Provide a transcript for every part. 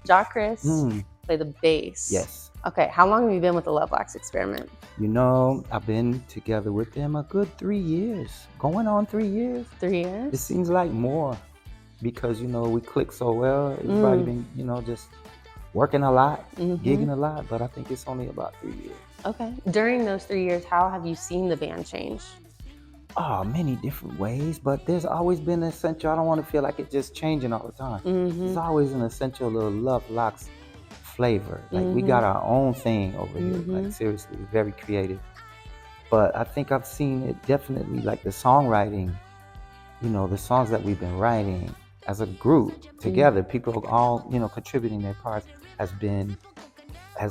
Jah Chris play the bass. Yes. Okay, how long have you been with the Luv Locz experiment? You know, I've been together with them a good 3 years. Going on 3 years. 3 years? It seems like more because, you know, we click so well. Everybody been, you know, just working a lot, gigging a lot, but I think it's only about 3 years. Okay. During those 3 years, how have you seen the band change? Oh, many different ways, but there's always been an essential. I don't want to feel like it's just changing all the time. There's always an essential little Luv Locz flavor. Like we got our own thing over here. Like seriously, very creative. But I think I've seen it definitely, like the songwriting, you know, the songs that we've been writing as a group together, people all, you know, contributing their parts has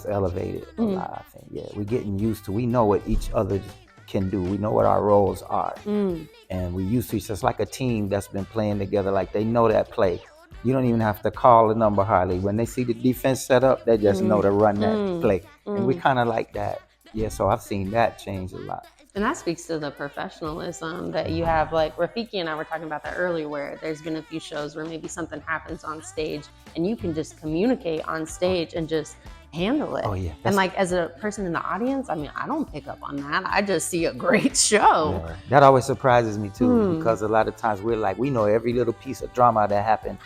elevated a lot, I think. Yeah, we're getting used to, we know what each other can do. We know what our roles are. And we used to, it's like a team that's been playing together, like they know that play. You don't even have to call a number hardly. When they see the defense set up, they just know to run that play. And we kind of like that. Yeah, so I've seen that change a lot. And that speaks to the professionalism that you have. Like Rafiki and I were talking about that earlier, where there's been a few shows where maybe something happens on stage and you can just communicate on stage and just handle it. Oh yeah. And like as a person in the audience, I mean, I don't pick up on that. I just see a great show. Yeah. That always surprises me too, because a lot of times we're like, we know every little piece of drama that happened.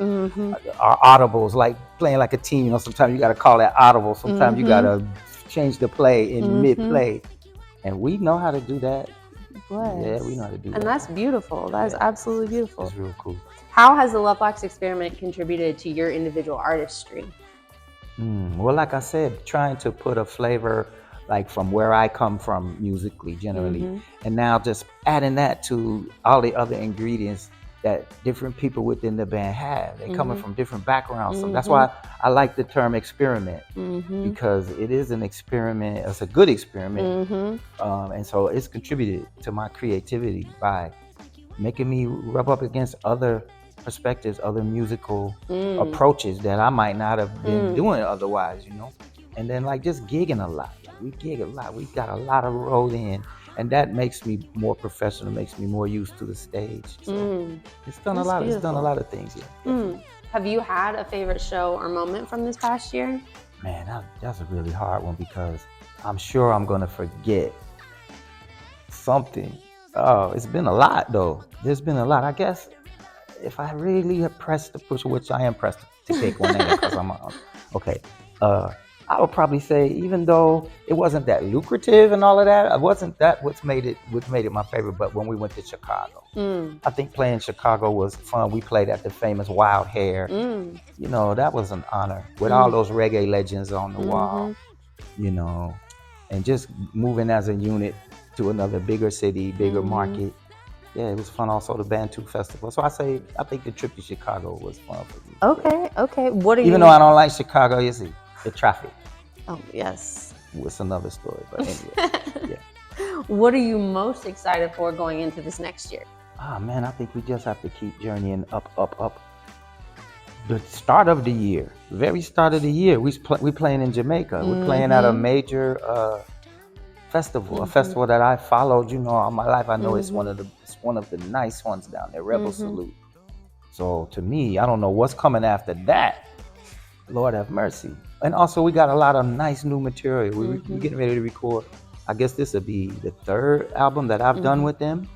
Our audibles, like playing like a team, you know, sometimes you got to call that audible. Sometimes you got to change the play in mid-play. And we know how to do that. Bless. Yeah, we know how to do that. And that's beautiful. That is absolutely beautiful. It's real cool. How has the Luv Locz experiment contributed to your individual artistry? Well, like I said, trying to put a flavor like from where I come from musically generally, and now just adding that to all the other ingredients that different people within the band have. They're coming from different backgrounds. So that's why I like the term experiment, because it is an experiment. It's a good experiment. And so it's contributed to my creativity by making me rub up against other perspectives, other musical approaches that I might not have been doing otherwise, you know? And then like just gigging a lot. We gig a lot. We got a lot of road in. And that makes me more professional, makes me more used to the stage. So it's done a lot. Beautiful. It's done a lot of things. Yeah. Have you had a favorite show or moment from this past year? Man, that's a really hard one because I'm sure I'm gonna forget something. Oh, it's been a lot though. There's been a lot. I guess if I really have pressed the push, which I am pressed to pick one name because I'm okay. I would probably say, even though it wasn't that lucrative and all of that, it wasn't that what's made it my favorite. But when we went to Chicago, I think playing Chicago was fun. We played at the famous Wild Hair. You know, that was an honor with all those reggae legends on the wall. You know, and just moving as a unit to another bigger city, bigger market. Yeah, it was fun. Also, the Bantu Festival. So I think the trip to Chicago was fun for me. Okay. What are Even though I don't like Chicago, you see, the traffic. Oh, yes. It's another story, but anyway, yeah. What are you most excited for going into this next year? Man, I think we just have to keep journeying up. The start of the year, very start of the year, we playing in Jamaica. We're playing at a major festival, a festival that I followed, you know, all my life. I know it's one of the nice ones down there, Rebel Salute. So to me, I don't know what's coming after that. Lord have mercy. And also we got a lot of nice new material. We're getting ready to record. I guess this will be the third album that I've done with them.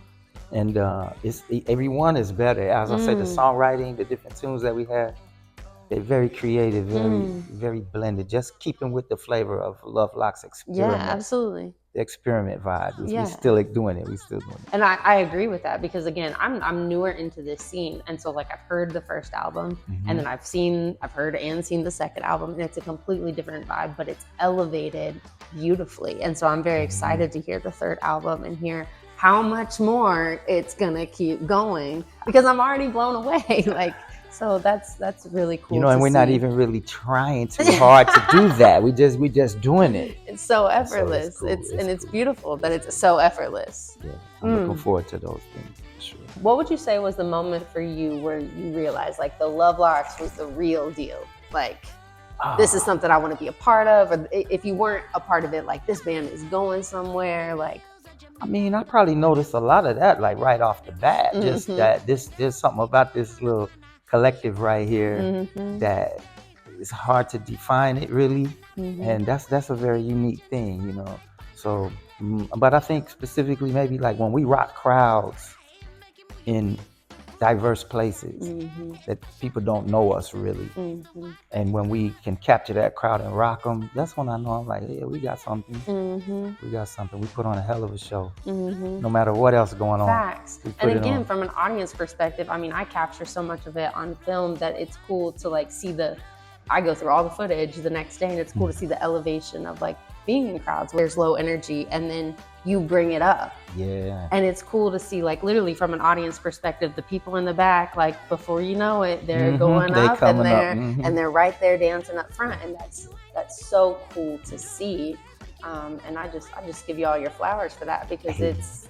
And every one is better. As I said, the songwriting, the different tunes that we had, they're very creative, very blended. Just keeping with the flavor of Luv Locz experiment. Yeah, absolutely. The experiment vibe. We're still doing it. And I agree with that because again, I'm newer into this scene, and so like I've heard the first album, and then I've heard and seen the second album, and it's a completely different vibe, but it's elevated beautifully. And so I'm very excited to hear the third album and hear how much more it's gonna keep going because I'm already blown away. Like. So that's really cool. You know, and we're not even really trying too hard to do that. We just doing it. It's so effortless. So it's cool. It's beautiful that it's so effortless. Yeah, I'm looking forward to those things. Sure. What would you say was the moment for you where you realized like the Luv Locz was the real deal? Like this is something I want to be a part of, or if you weren't a part of it, like this band is going somewhere. Like, I mean, I probably noticed a lot of that like right off the bat. Just that there's something about this little collective right here that it's hard to define it really, and that's a very unique thing, you know. So, but I think specifically maybe like when we rock crowds in diverse places that people don't know us really, and when we can capture that crowd and rock them, that's when I know I'm like, yeah, we got something. We got something. We put on a hell of a show, no matter what else going on. Facts. And again, from an audience perspective, I mean, I capture so much of it on film that it's cool to like see I go through all the footage the next day, and it's cool to see the elevation of like being in crowds where there's low energy, and then you bring it up. Yeah. And it's cool to see, like, literally from an audience perspective, the people in the back, like, before you know it, they're going up, and they're right there dancing up front, and that's so cool to see. And I just give you all your flowers for that, because it's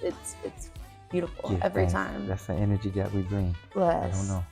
beautiful every time. That's the energy that we bring. Bless. I don't know.